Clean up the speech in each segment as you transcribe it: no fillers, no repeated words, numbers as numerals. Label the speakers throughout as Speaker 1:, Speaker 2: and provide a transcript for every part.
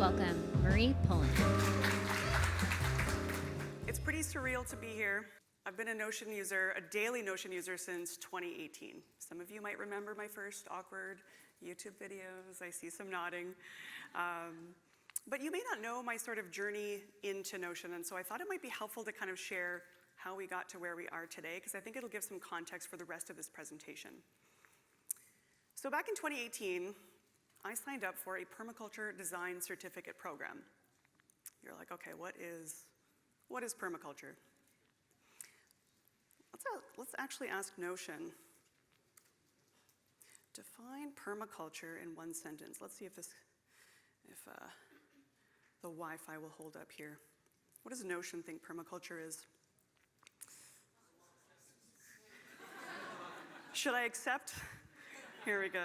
Speaker 1: welcome Marie Poulin.
Speaker 2: It's pretty surreal to be here. I've been a Notion user, a daily Notion user since 2018. Some of you might remember my first awkward YouTube videos. I see some nodding. But you may not know my sort of journey into Notion, and so I thought it might be helpful to kind of share how we got to where we are today, because I think it'll give some context for the rest of this presentation. So back in 2018, I signed up for a Permaculture Design Certificate program. You're like, okay, what is permaculture? Let's actually ask Notion. Define permaculture in one sentence. Let's see if the Wi-Fi will hold up here. What does Notion think permaculture is? Should I accept? Here we go.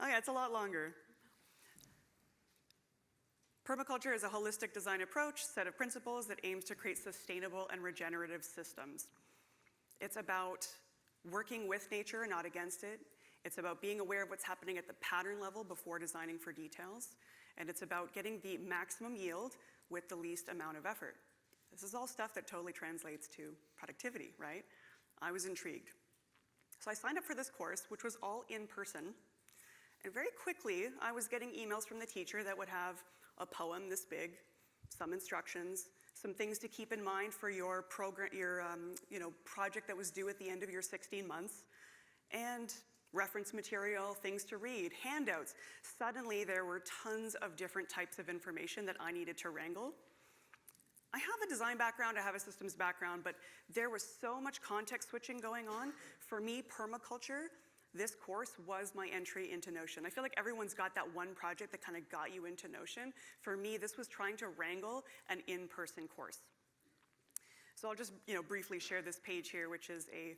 Speaker 2: Oh yeah, it's a lot longer. Permaculture is a holistic design approach, set of principles that aims to create sustainable and regenerative systems. It's about working with nature, not against it. It's about being aware of what's happening at the pattern level before designing for details. And it's about getting the maximum yield with the least amount of effort. This is all stuff that totally translates to productivity, right? I was intrigued. So I signed up for this course, which was all in person. And very quickly, I was getting emails from the teacher that would have a poem this big, some instructions, some things to keep in mind for your program, your project that was due at the end of your 16 months, and reference material, things to read, handouts. Suddenly, there were tons of different types of information that I needed to wrangle. I have a design background, I have a systems background, but there was so much context switching going on. For me, permaculture, this course was my entry into Notion. I feel like everyone's got that one project that kind of got you into Notion. For me, this was trying to wrangle an in-person course. So I'll just briefly share this page here, which is a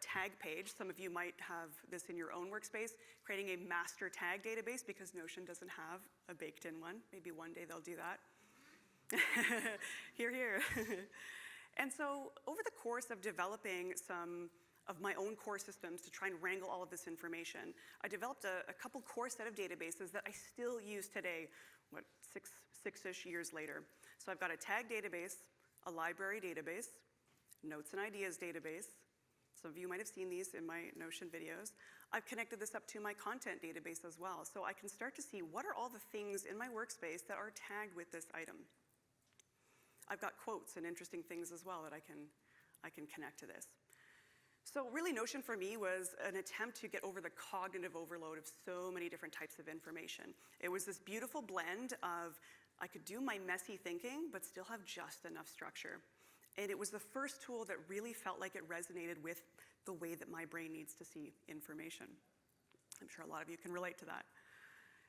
Speaker 2: tag page. Some of you might have this in your own workspace, creating a master tag database because Notion doesn't have a baked-in one. Maybe one day they'll do that. Hear, hear. And so over the course of developing some of my own core systems to try and wrangle all of this information, I developed a couple core set of databases that I still use today, six-ish years later. So I've got a tag database, a library database, notes and ideas database. Some of you might have seen these in my Notion videos. I've connected this up to my content database as well, so I can start to see what are all the things in my workspace that are tagged with this item. I've got quotes and interesting things as well that I can connect to this. So really, Notion for me was an attempt to get over the cognitive overload of so many different types of information. It was this beautiful blend of I could do my messy thinking, but still have just enough structure. And it was the first tool that really felt like it resonated with the way that my brain needs to see information. I'm sure a lot of you can relate to that.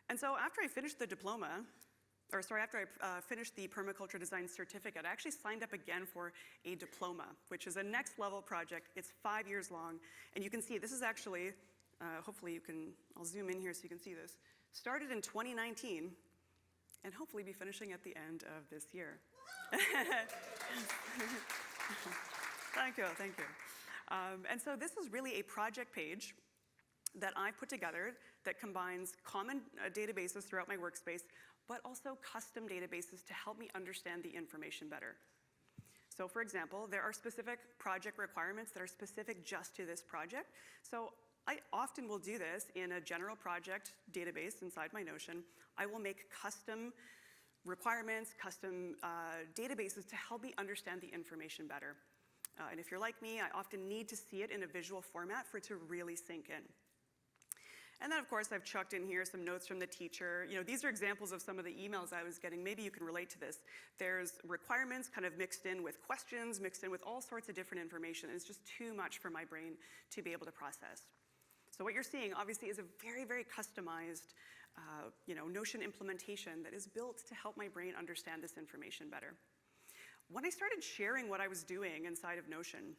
Speaker 2: And so after I finished the diploma, after I finished the Permaculture Design Certificate, I actually signed up again for a diploma, which is a next level project. It's 5 years long. And you can see this is actually, hopefully I'll zoom in here so you can see this. Started in 2019, and hopefully be finishing at the end of this year. Thank you, thank you. And so this is really a project page that I put together that combines common databases throughout my workspace, but also custom databases to help me understand the information better. So for example, there are specific project requirements that are specific just to this project. So I often will do this in a general project database inside my Notion. I will make custom requirements, custom databases to help me understand the information better. And if you're like me, I often need to see it in a visual format for it to really sink in. And then, of course, I've chucked in here some notes from the teacher. These are examples of some of the emails I was getting. Maybe you can relate to this. There's requirements kind of mixed in with questions, mixed in with all sorts of different information. It's just too much for my brain to be able to process. So what you're seeing, obviously, is a very, very customized Notion implementation that is built to help my brain understand this information better. When I started sharing what I was doing inside of Notion,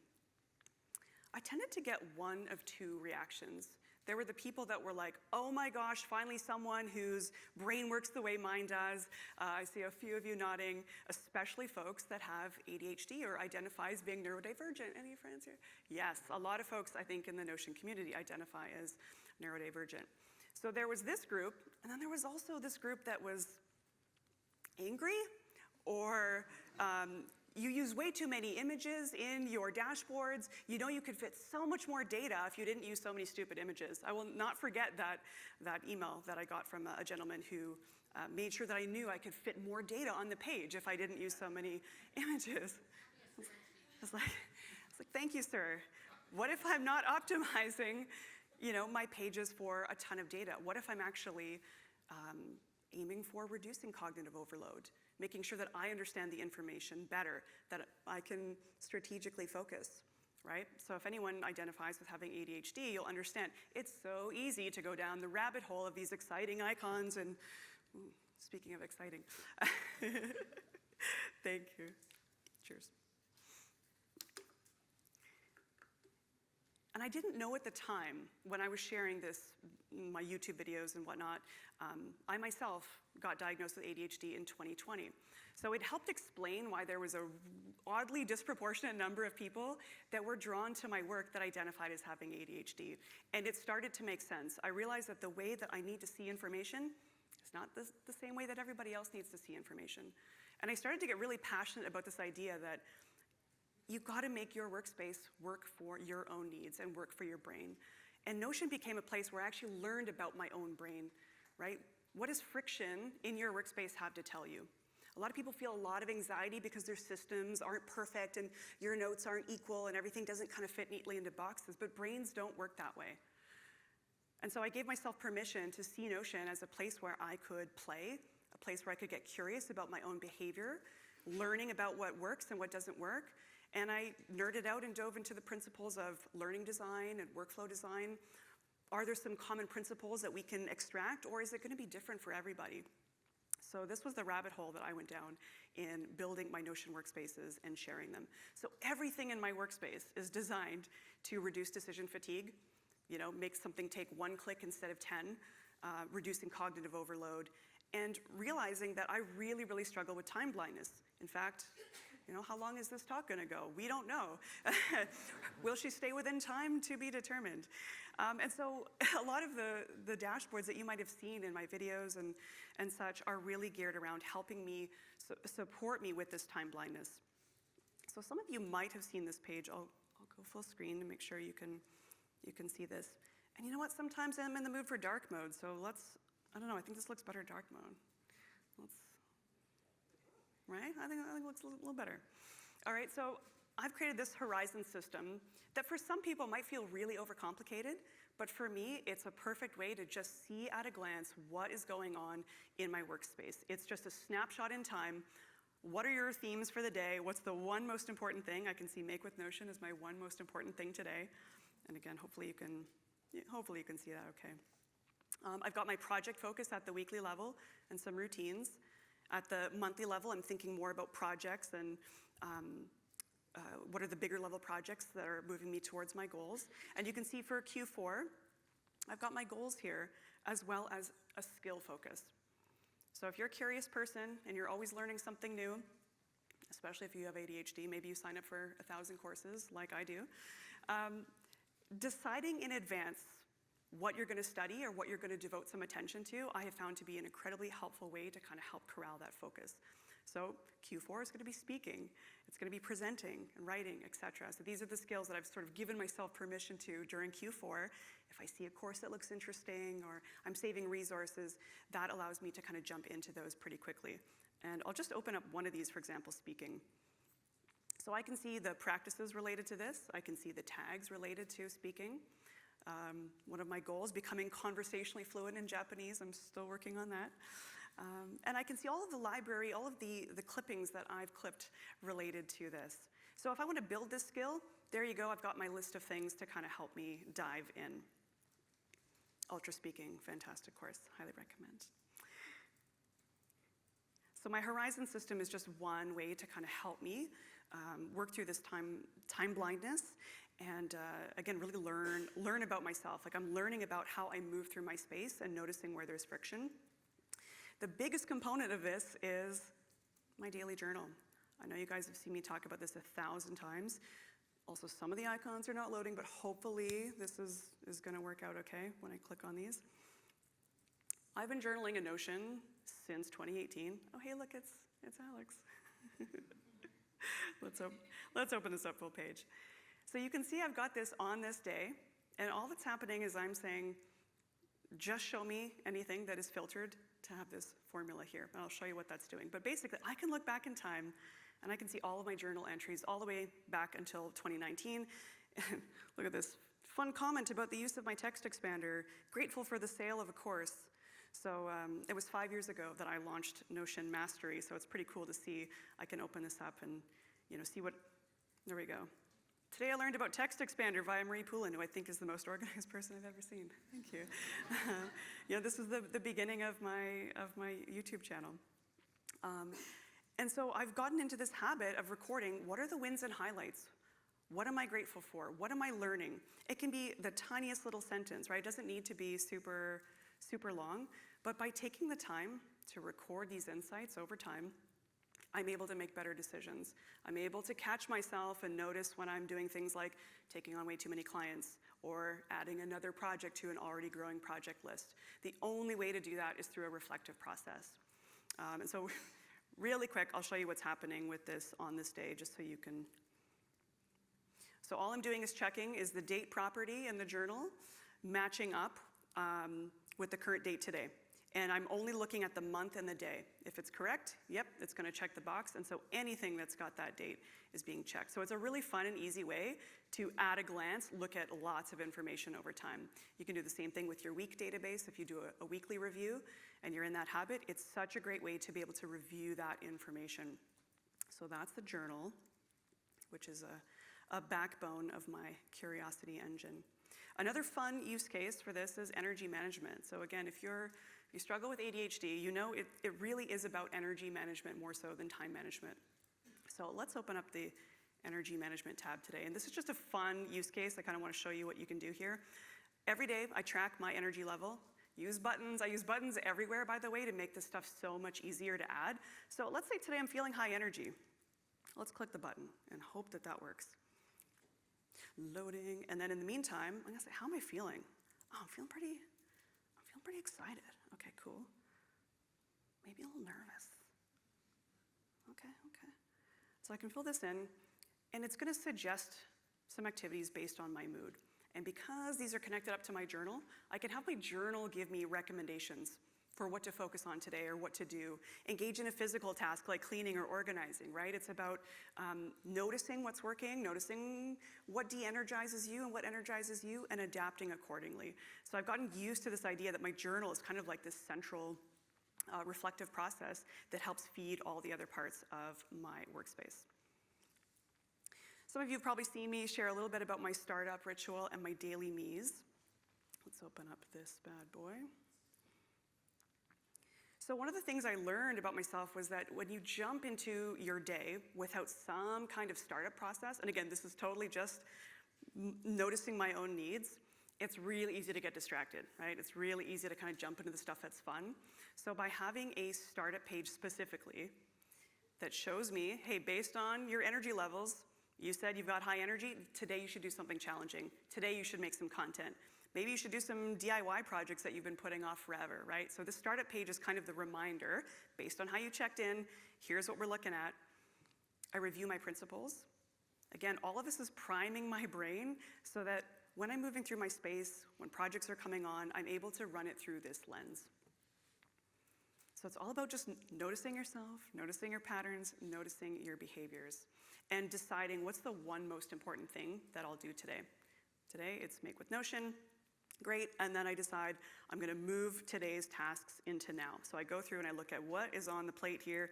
Speaker 2: I tended to get one of two reactions. There were the people that were like, oh my gosh, finally someone whose brain works the way mine does. I see a few of you nodding, especially folks that have ADHD or identify as being neurodivergent. Any friends here? Yes, a lot of folks, I think, in the Notion community identify as neurodivergent. So there was this group, and then there was also this group that was angry, or you use way too many images in your dashboards. You know you could fit so much more data if you didn't use so many stupid images. I will not forget that email that I got from a gentleman who made sure that I knew I could fit more data on the page if I didn't use so many images. It's like, thank you, sir. What if I'm not optimizing, my pages for a ton of data? What if I'm actually aiming for reducing cognitive overload, making sure that I understand the information better, that I can strategically focus, right? So if anyone identifies with having ADHD, you'll understand it's so easy to go down the rabbit hole of these exciting icons and, speaking of exciting, thank you. Cheers. And I didn't know at the time, when I was sharing this, my YouTube videos and whatnot, I myself got diagnosed with ADHD in 2020. So it helped explain why there was a oddly disproportionate number of people that were drawn to my work that identified as having ADHD. And it started to make sense. I realized that the way that I need to see information is not the same way that everybody else needs to see information. And I started to get really passionate about this idea that you've got to make your workspace work for your own needs and work for your brain. And Notion became a place where I actually learned about my own brain, right? What does friction in your workspace have to tell you? A lot of people feel a lot of anxiety because their systems aren't perfect and your notes aren't equal and everything doesn't kind of fit neatly into boxes, but brains don't work that way. And so I gave myself permission to see Notion as a place where I could play, a place where I could get curious about my own behavior, learning about what works and what doesn't work. And I nerded out and dove into the principles of learning design and workflow design. Are there some common principles that we can extract, or is it going to be different for everybody? So this was the rabbit hole that I went down in building my Notion workspaces and sharing them. So everything in my workspace is designed to reduce decision fatigue, make something take 1 click instead of 10, reducing cognitive overload, and realizing that I really, really struggle with time blindness. In fact, how long is this talk going to go? We don't know. Will she stay within time? To be determined. And so a lot of the dashboards that you might have seen in my videos and such are really geared around helping me support me with this time blindness. So some of you might have seen this page. I'll go full screen to make sure you can see this. And you know what? Sometimes I'm in the mood for dark mode. So I don't know, I think this looks better dark mode. Right? I think it looks a little better. All right, so I've created this horizon system that for some people might feel really overcomplicated, but for me, it's a perfect way to just see at a glance what is going on in my workspace. It's just a snapshot in time. What are your themes for the day? What's the one most important thing? I can see Make with Notion is my one most important thing today. And again, hopefully you can see that okay. I've got my project focus at the weekly level and some routines. At the monthly level, I'm thinking more about projects and what are the bigger level projects that are moving me towards my goals. And you can see for Q4, I've got my goals here as well as a skill focus. So if you're a curious person and you're always learning something new, especially if you have ADHD, maybe you sign up for 1,000 courses like I do, deciding in advance what you're going to study or what you're going to devote some attention to, I have found to be an incredibly helpful way to kind of help corral that focus. So Q4 is going to be speaking, it's going to be presenting and writing, etc. So these are the skills that I've sort of given myself permission to during Q4. If I see a course that looks interesting or I'm saving resources, that allows me to kind of jump into those pretty quickly. And I'll just open up one of these, for example, speaking. So I can see the practices related to this. I can see the tags related to speaking. One of my goals, becoming conversationally fluent in Japanese. I'm still working on that. And I can see all of the library, all of the clippings that I've clipped related to this. So if I want to build this skill, there you go. I've got my list of things to kind of help me dive in. Ultra Speaking, fantastic course, highly recommend. So my horizon system is just one way to kind of help me work through this time blindness and again, really learn about myself. Like I'm learning about how I move through my space and noticing where there's friction. The biggest component of this is my daily journal. I know you guys have seen me talk about this 1,000 times. Also, some of the icons are not loading, but hopefully this is gonna work out okay when I click on these. I've been journaling in Notion since 2018. Oh, hey, look, it's Alex. Let's open this up full page. So you can see I've got this on this day, and all that's happening is I'm saying, just show me anything that is filtered to have this formula here, and I'll show you what that's doing. But basically, I can look back in time, and I can see all of my journal entries all the way back until 2019. And look at this fun comment about the use of my text expander, grateful for the sale of a course. So it was 5 years ago that I launched Notion Mastery, so it's pretty cool to see. I can open this up and see what, there we go. Today I learned about text expander via Marie Poulin, who I think is the most organized person I've ever seen. Thank you. This is the beginning of my YouTube channel. And so I've gotten into this habit of recording what are the wins and highlights. What am I grateful for? What am I learning? It can be the tiniest little sentence, right? It doesn't need to be super long, but by taking the time to record these insights over time, I'm able to make better decisions. I'm able to catch myself and notice when I'm doing things like taking on way too many clients or adding another project to an already growing project list. The only way to do that is through a reflective process. And so really quick, I'll show you what's happening with this on this day, just so you can. So all I'm doing is checking, is the date property in the journal matching up with the current date today? And I'm only looking at the month and the day. If it's correct, yep, it's gonna check the box. And so anything that's got that date is being checked. So it's a really fun and easy way to, at a glance, look at lots of information over time. You can do the same thing with your week database. If you do a weekly review and you're in that habit, it's such a great way to be able to review that information. So that's the journal, which is a backbone of my curiosity engine. Another fun use case for this is energy management. So again, if you struggle with ADHD, you know it really is about energy management more so than time management. So let's open up the energy management tab today. And this is just a fun use case. I kind of want to show you what you can do here. Every day I track my energy level, use buttons. I use buttons everywhere, by the way, to make this stuff so much easier to add. So let's say today I'm feeling high energy. Let's click the button and hope that that works. Loading, and then in the meantime, I'm gonna say, how am I feeling? Oh, I'm feeling pretty excited. Okay, cool. Maybe a little nervous. Okay. So I can fill this in, and it's gonna suggest some activities based on my mood. And because these are connected up to my journal, I can have my journal give me recommendations for what to focus on today or what to do. Engage in a physical task like cleaning or organizing, right? It's about noticing what's working, noticing what de-energizes you and what energizes you, and adapting accordingly. So I've gotten used to this idea that my journal is kind of like this central reflective process that helps feed all the other parts of my workspace. Some of you have probably seen me share a little bit about my startup ritual and my daily me's. Let's open up this bad boy. So one of the things I learned about myself was that when you jump into your day without some kind of startup process, and again, this is totally just noticing my own needs, it's really easy to get distracted, right? It's really easy to kind of jump into the stuff that's fun. So by having a startup page specifically that shows me, hey, based on your energy levels, you said you've got high energy, today you should do something challenging. Today you should make some content. Maybe you should do some DIY projects that you've been putting off forever, right? So the startup page is kind of the reminder, based on how you checked in, here's what we're looking at. I review my principles. Again, all of this is priming my brain so that when I'm moving through my space, when projects are coming on, I'm able to run it through this lens. So it's all about just noticing yourself, noticing your patterns, noticing your behaviors, and deciding what's the one most important thing that I'll do today. Today, it's make with Notion. Great, and then I decide I'm gonna move today's tasks into now. So I go through and I look at what is on the plate here.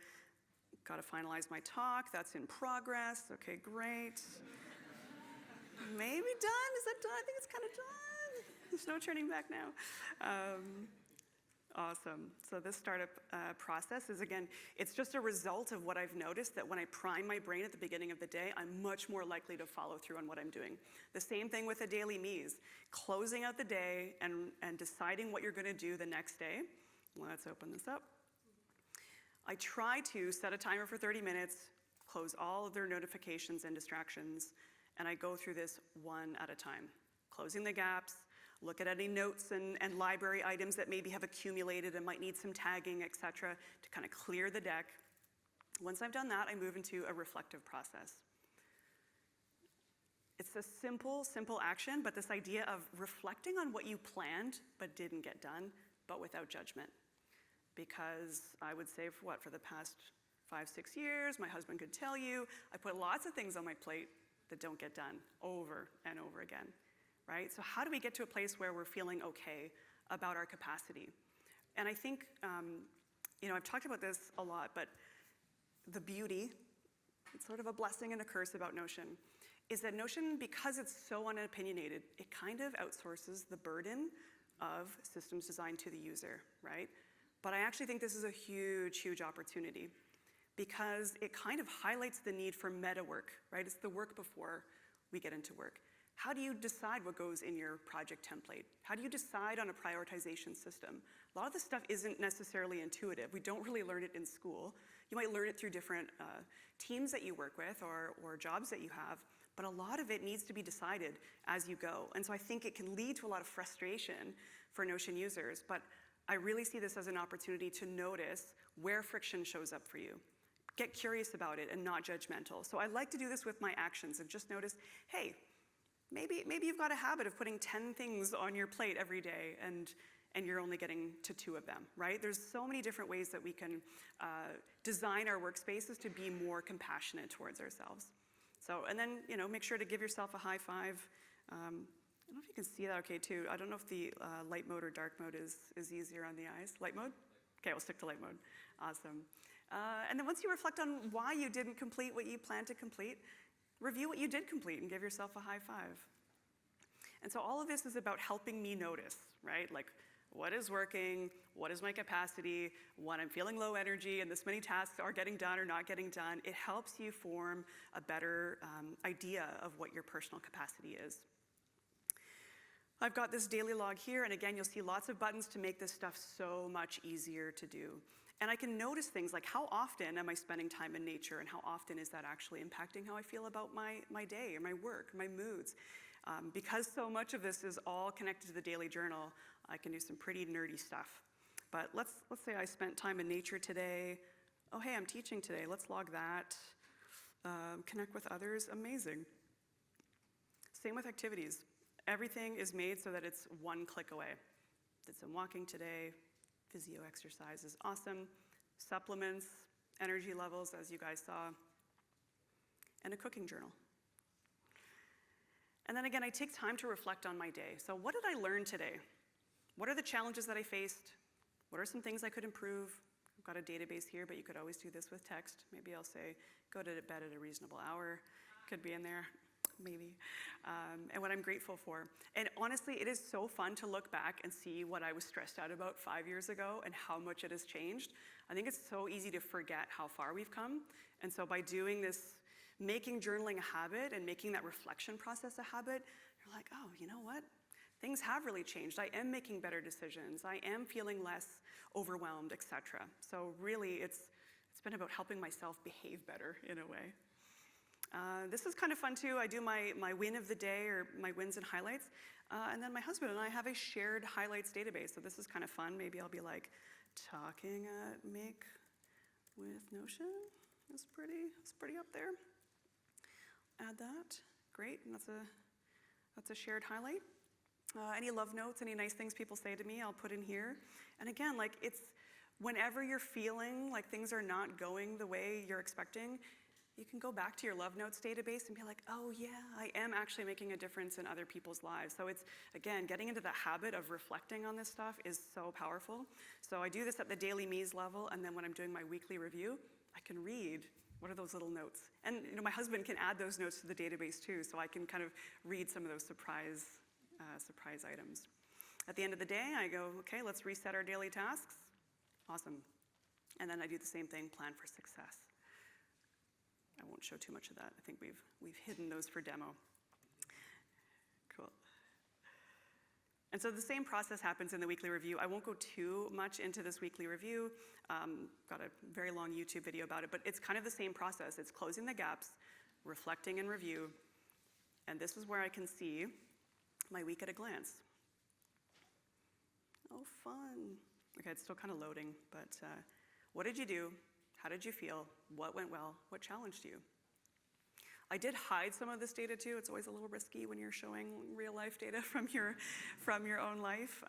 Speaker 2: Gotta finalize my talk, that's in progress. Okay, great. Maybe done, is that done? I think it's kind of done. There's no turning back now. Awesome, so this startup process is, again, it's just a result of what I've noticed, that when I prime my brain at the beginning of the day, I'm much more likely to follow through on what I'm doing. The same thing with the daily me's. Closing out the day and deciding what you're gonna do the next day. Let's open this up. I try to set a timer for 30 minutes, close all of their notifications and distractions, and I go through this one at a time. Closing the gaps, look at any notes and library items that maybe have accumulated and might need some tagging, et cetera, to kind of clear the deck. Once I've done that, I move into a reflective process. It's a simple action, but this idea of reflecting on what you planned but didn't get done, but without judgment. Because I would say for the past 5-6 years, my husband could tell you, I put lots of things on my plate that don't get done over and over again, right? So how do we get to a place where we're feeling okay about our capacity? And I think, I've talked about this a lot, but the beauty, it's sort of a blessing and a curse about Notion, is that Notion, because it's so unopinionated, it kind of outsources the burden of systems design to the user, right? But I actually think this is a huge, huge opportunity because it kind of highlights the need for meta work, right? It's the work before we get into work. How do you decide what goes in your project template? How do you decide on a prioritization system? A lot of this stuff isn't necessarily intuitive. We don't really learn it in school. You might learn it through different teams that you work with or jobs that you have, but a lot of it needs to be decided as you go. And so I think it can lead to a lot of frustration for Notion users, but I really see this as an opportunity to notice where friction shows up for you. Get curious about it and not judgmental. So I like to do this with my actions and just notice, hey, maybe you've got a habit of putting 10 things on your plate every day and you're only getting to 2 of them, right? There's so many different ways that we can design our workspaces to be more compassionate towards ourselves. So, and then, make sure to give yourself a high five. I don't know if you can see that okay too. I don't know if the light mode or dark mode is easier on the eyes. Light mode? Okay, we'll stick to light mode. Awesome. And then once you reflect on why you didn't complete what you planned to complete, review what you did complete and give yourself a high five. And so all of this is about helping me notice, right? Like, what is working? What is my capacity? When I'm feeling low energy and this many tasks are getting done or not getting done, it helps you form a better idea of what your personal capacity is. I've got this daily log here, and again, you'll see lots of buttons to make this stuff so much easier to do. And I can notice things like how often am I spending time in nature and how often is that actually impacting how I feel about my day or my work, my moods. Because so much of this is all connected to the daily journal, I can do some pretty nerdy stuff. But let's say I spent time in nature today. Oh, hey, I'm teaching today. Let's log that. Connect with others. Amazing. Same with activities. Everything is made so that it's one click away. Did some walking today. Physio exercise is awesome. Supplements, energy levels, as you guys saw, and a cooking journal. And then again, I take time to reflect on my day. So what did I learn today? What are the challenges that I faced? What are some things I could improve? I've got a database here, but you could always do this with text. Maybe I'll say, go to bed at a reasonable hour. Could be in there. Maybe, and what I'm grateful for. And honestly, it is so fun to look back and see what I was stressed out about 5 years ago and how much it has changed. I think it's so easy to forget how far we've come. And so by doing this, making journaling a habit and making that reflection process a habit, you're like, oh, you know what? Things have really changed. I am making better decisions. I am feeling less overwhelmed, etc. So really, it's been about helping myself behave better in a way. This is kind of fun too. I do my win of the day or my wins and highlights. And then my husband and I have a shared highlights database. So this is kind of fun. Maybe I'll be like, talking at Make with Notion is pretty up there. Add that. Great. And that's a shared highlight. Any love notes, any nice things people say to me, I'll put in here. And again, like it's whenever you're feeling like things are not going the way you're expecting, you can go back to your love notes database and be like, oh yeah, I am actually making a difference in other people's lives. So it's, again, getting into the habit of reflecting on this stuff is so powerful. So I do this at the daily me's level, and then when I'm doing my weekly review, I can read what are those little notes. And my husband can add those notes to the database too, so I can kind of read some of those surprise items. At the end of the day, I go, okay, let's reset our daily tasks. Awesome. And then I do the same thing, plan for success. I won't show too much of that. I think we've hidden those for demo. Cool. And so the same process happens in the weekly review. I won't go too much into this weekly review. Got a very long YouTube video about it, but it's kind of the same process. It's closing the gaps, reflecting and review, and this is where I can see my week at a glance. Oh, fun. Okay, it's still kind of loading, but what did you do? How did you feel? What went well? What challenged you? I did hide some of this data too. It's always a little risky when you're showing real life data from your own life.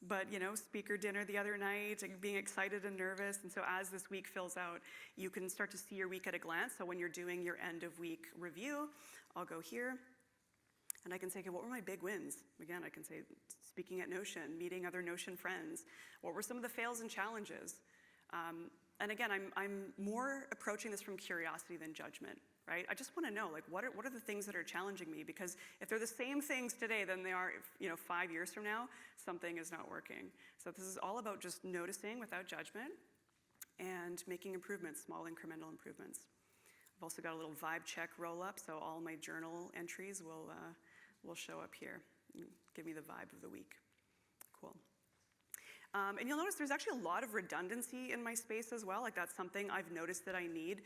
Speaker 2: But speaker dinner the other night, being excited and nervous. And so as this week fills out, you can start to see your week at a glance. So when you're doing your end of week review, I'll go here and I can say, okay, what were my big wins? Again, I can say speaking at Notion, meeting other Notion friends. What were some of the fails and challenges? And again, I'm more approaching this from curiosity than judgment, right? I just want to know, like, what are the things that are challenging me? Because if they're the same things today than they are, 5 years from now, something is not working. So this is all about just noticing without judgment and making improvements, small incremental improvements. I've also got a little vibe check roll up, so all my journal entries will show up here. Give me the vibe of the week. Cool. And you'll notice there's actually a lot of redundancy in my space as well. Like that's something I've noticed that I need.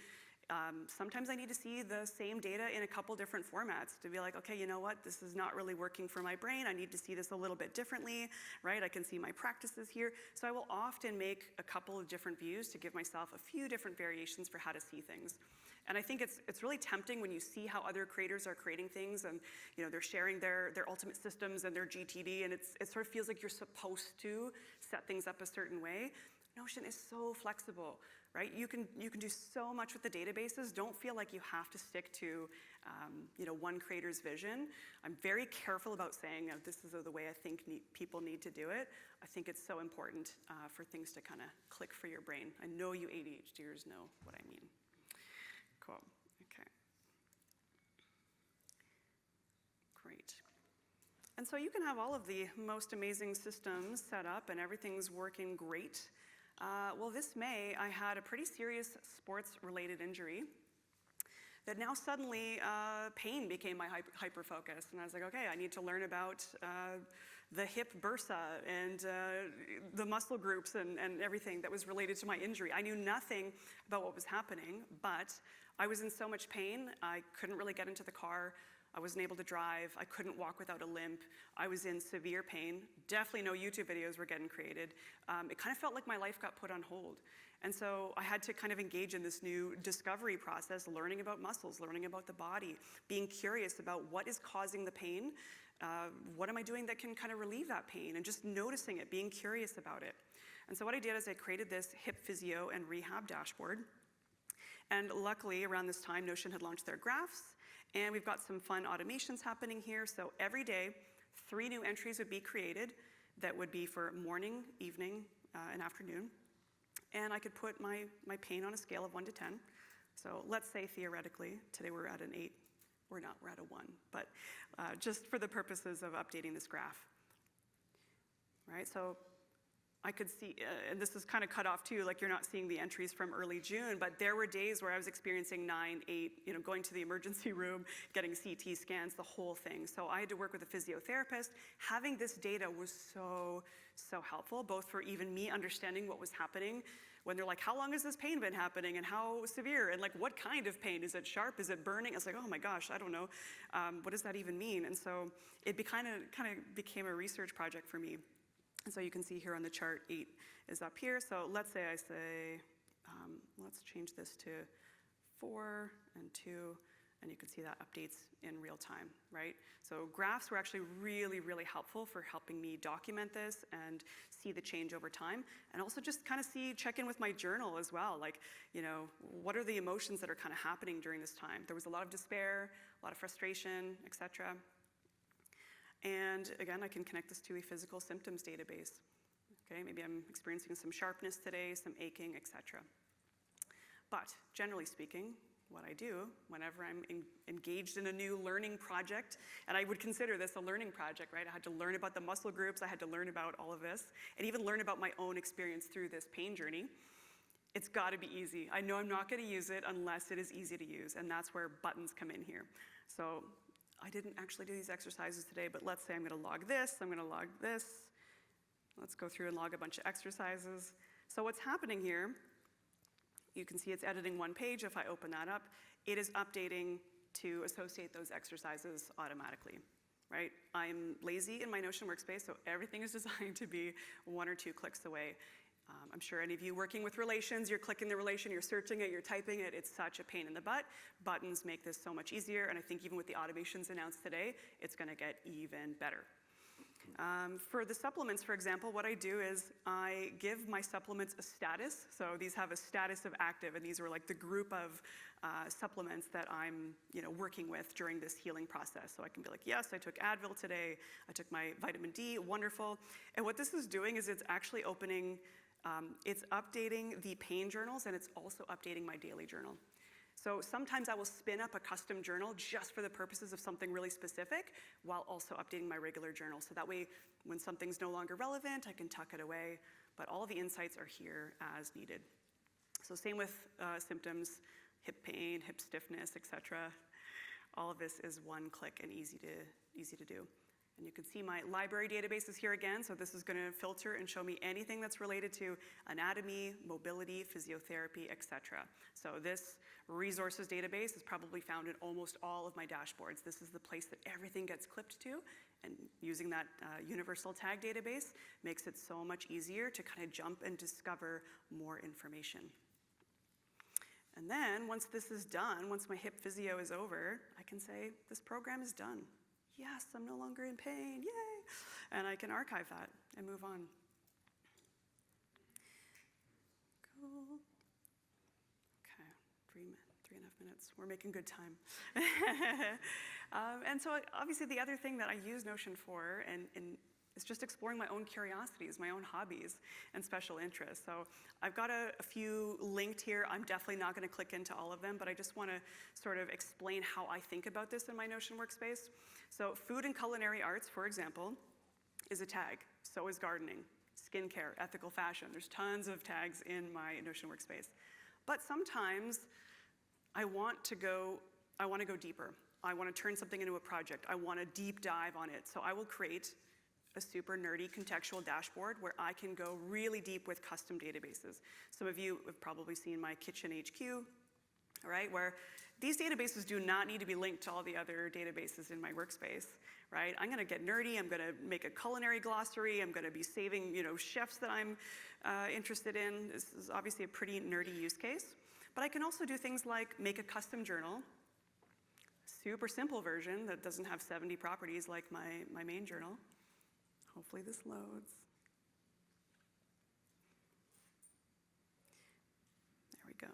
Speaker 2: Sometimes I need to see the same data in a couple different formats to be like, okay, you know what? This is not really working for my brain. I need to see this a little bit differently, right? I can see my practices here. So I will often make a couple of different views to give myself a few different variations for how to see things. And I think it's really tempting when you see how other creators are creating things and they're sharing their ultimate systems and their GTD, and it sort of feels like you're supposed to set things up a certain way. Notion is so flexible, right? You can do so much with the databases. Don't feel like you have to stick to one creator's vision. I'm very careful about saying this is the way I think people need to do it. I think it's so important for things to kind of click for your brain. I know you ADHDers know what I mean. Cool, okay. Great. And so you can have all of the most amazing systems set up and everything's working great. Well, this May, I had a pretty serious sports-related injury that now suddenly pain became my hyper-focus. And I was like, okay, I need to learn about the hip bursa and the muscle groups and everything that was related to my injury. I knew nothing about what was happening, but I was in so much pain. I couldn't really get into the car. I wasn't able to drive. I couldn't walk without a limp. I was in severe pain. Definitely no YouTube videos were getting created. It kind of felt like my life got put on hold. And so I had to kind of engage in this new discovery process, learning about muscles, learning about the body, being curious about what is causing the pain, what am I doing that can kind of relieve that pain, and just noticing it, being curious about it. And so what I did is I created this hip physio and rehab dashboard. And luckily, around this time, Notion had launched their graphs, and we've got some fun automations happening here. So every day, 3 new entries would be created that would be for morning, evening, and afternoon. And I could put my pain on a scale of 1 to 10. So let's say theoretically, today we're at an 8. We're not, we're at a 1. But just for the purposes of updating this graph. Right, so I could see, and this is kind of cut off too, like you're not seeing the entries from early June, but there were days where I was experiencing 9, 8, going to the emergency room, getting CT scans, the whole thing. So I had to work with a physiotherapist. Having this data was so, so helpful, both for even me understanding what was happening when they're like, how long has this pain been happening and how severe? And like, what kind of pain? Is it sharp? Is it burning? I was like, oh my gosh, I don't know. What does that even mean? And so it kind of became a research project for me. And so you can see here on the chart, 8 is up here. So let's say I say, let's change this to 4 and 2, and you can see that updates in real time, right? So graphs were actually really, really helpful for helping me document this and see the change over time, and also just kind of check in with my journal as well. Like, what are the emotions that are kind of happening during this time? There was a lot of despair, a lot of frustration, etc. And again, I can connect this to a physical symptoms database. Okay, maybe I'm experiencing some sharpness today, some aching, etc. But generally speaking, what I do whenever I'm engaged in a new learning project, and I would consider this a learning project, right? I had to learn about the muscle groups, I had to learn about all of this, and even learn about my own experience through this pain journey. It's got to be easy. I know I'm not going to use it unless it is easy to use, and that's where buttons come in here. So I didn't actually do these exercises today, but let's say I'm going to log this, I'm going to log this. Let's go through and log a bunch of exercises. So what's happening here, you can see it's editing one page. If I open that up, it is updating to associate those exercises automatically, right? I'm lazy in my Notion workspace, so everything is designed to be 1 or 2 clicks away. I'm sure any of you working with relations, you're clicking the relation, you're searching it, you're typing it. It's such a pain in the butt. Buttons make this so much easier, and I think even with the automations announced today, it's gonna get even better. For the supplements, for example, what I do is I give my supplements a status. So these have a status of active, and these are like the group of supplements that I'm working with during this healing process. So I can be like, yes, I took Advil today, I took my vitamin D, wonderful. And what this is doing is it's actually opening, it's updating the pain journals, and it's also updating my daily journal. So sometimes I will spin up a custom journal just for the purposes of something really specific while also updating my regular journal. So that way, when something's no longer relevant, I can tuck it away, but all the insights are here as needed. So same with symptoms, hip pain, hip stiffness, etc. All of this is one click and easy to do. And you can see my library database is here again, so this is gonna filter and show me anything that's related to anatomy, mobility, physiotherapy, etc. So this resources database is probably found in almost all of my dashboards. This is the place that everything gets clipped to, and using that universal tag database makes it so much easier to kind of jump and discover more information. And then once this is done, once my hip physio is over, I can say, this program is done. Yes, I'm no longer in pain, yay! And I can archive that and move on. Cool. Okay, 3.5 minutes. We're making good time. And so obviously the other thing that I use Notion for and is just exploring my own curiosities, my own hobbies and special interests. So I've got a few linked here. I'm definitely not gonna click into all of them, but I just wanna sort of explain how I think about this in my Notion workspace. So food and culinary arts, for example, is a tag. So is gardening, skincare, ethical fashion. There's tons of tags in my Notion workspace. But sometimes I want to go deeper. I wanna turn something into a project. I want to deep dive on it. So I will create a super nerdy contextual dashboard where I can go really deep with custom databases. Some of you have probably seen my Kitchen HQ, all right, where these databases do not need to be linked to all the other databases in my workspace, right? I'm gonna get nerdy, I'm gonna make a culinary glossary, I'm gonna be saving, chefs that I'm interested in. This is obviously a pretty nerdy use case. But I can also do things like make a custom journal, super simple version that doesn't have 70 properties like my main journal. Hopefully this loads. There we go.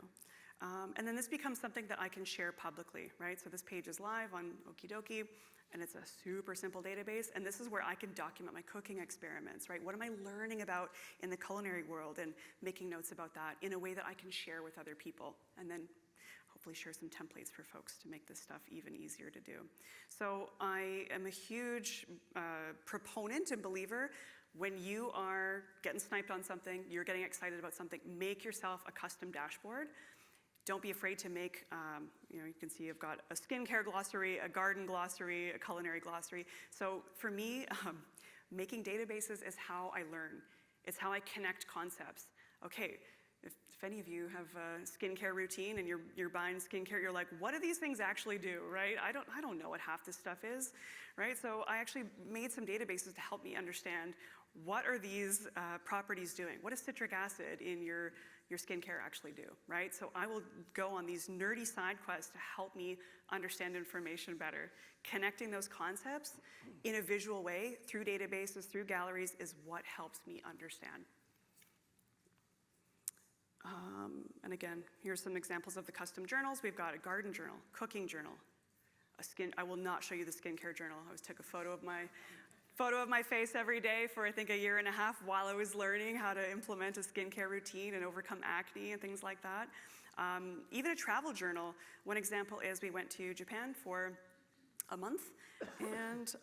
Speaker 2: And then this becomes something that I can share publicly, right? So this page is live on Okidoki, and it's a super simple database, and this is where I can document my cooking experiments, right? What am I learning about in the culinary world, and making notes about that in a way that I can share with other people, and then hopefully share some templates for folks to make this stuff even easier to do. So I am a huge proponent and believer when you are getting sniped on something, you're getting excited about something, make yourself a custom dashboard. Don't be afraid to make, you can see I've got a skincare glossary, a garden glossary, a culinary glossary. So for me, making databases is how I learn. It's how I connect concepts. Okay, if any of you have a skincare routine and you're buying skincare, you're like, what do these things actually do, right? I don't know what half this stuff is, right? So I actually made some databases to help me understand what are these properties doing? What does citric acid in your skincare actually do, right? So I will go on these nerdy side quests to help me understand information better. Connecting those concepts in a visual way through databases, through galleries is what helps me understand. And again, here's some examples of the custom journals. We've got a garden journal, cooking journal, I will not show you the skincare journal. I always took a photo of my face every day for I think a year and a half while I was learning how to implement a skincare routine and overcome acne and things like that. Even a travel journal. One example is we went to Japan for a month, and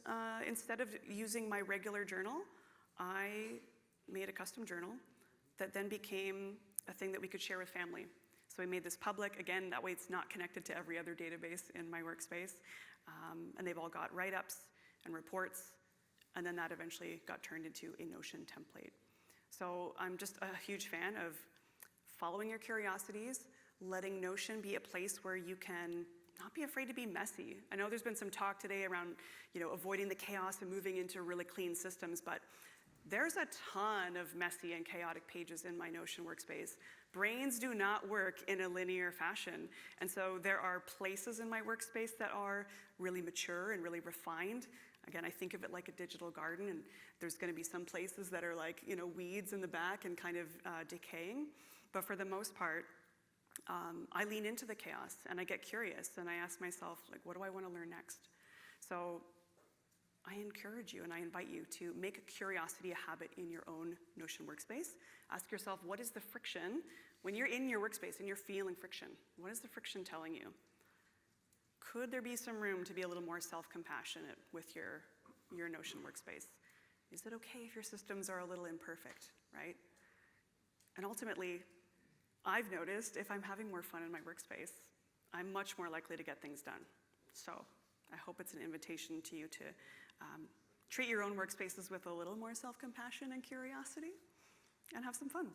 Speaker 2: instead of using my regular journal, I made a custom journal that then became a thing that we could share with family. So we made this public. Again, that way it's not connected to every other database in my workspace. And they've all got write-ups and reports, and then that eventually got turned into a Notion template. So I'm just a huge fan of following your curiosities, letting Notion be a place where you can not be afraid to be messy. I know there's been some talk today around, avoiding the chaos and moving into really clean systems, but there's a ton of messy and chaotic pages in my Notion workspace. Brains do not work in a linear fashion. And so there are places in my workspace that are really mature and really refined. Again, I think of it like a digital garden, and there's gonna be some places that are like, weeds in the back and kind of decaying. But for the most part, I lean into the chaos and I get curious and I ask myself, like, what do I wanna learn next? So I encourage you and I invite you to make curiosity a habit in your own Notion workspace. Ask yourself, what is the friction? When you're in your workspace and you're feeling friction, what is the friction telling you? Could there be some room to be a little more self-compassionate with your Notion workspace? Is it okay if your systems are a little imperfect, right? And ultimately, I've noticed if I'm having more fun in my workspace, I'm much more likely to get things done. So I hope it's an invitation to you to treat your own workspaces with a little more self-compassion and curiosity and have some fun.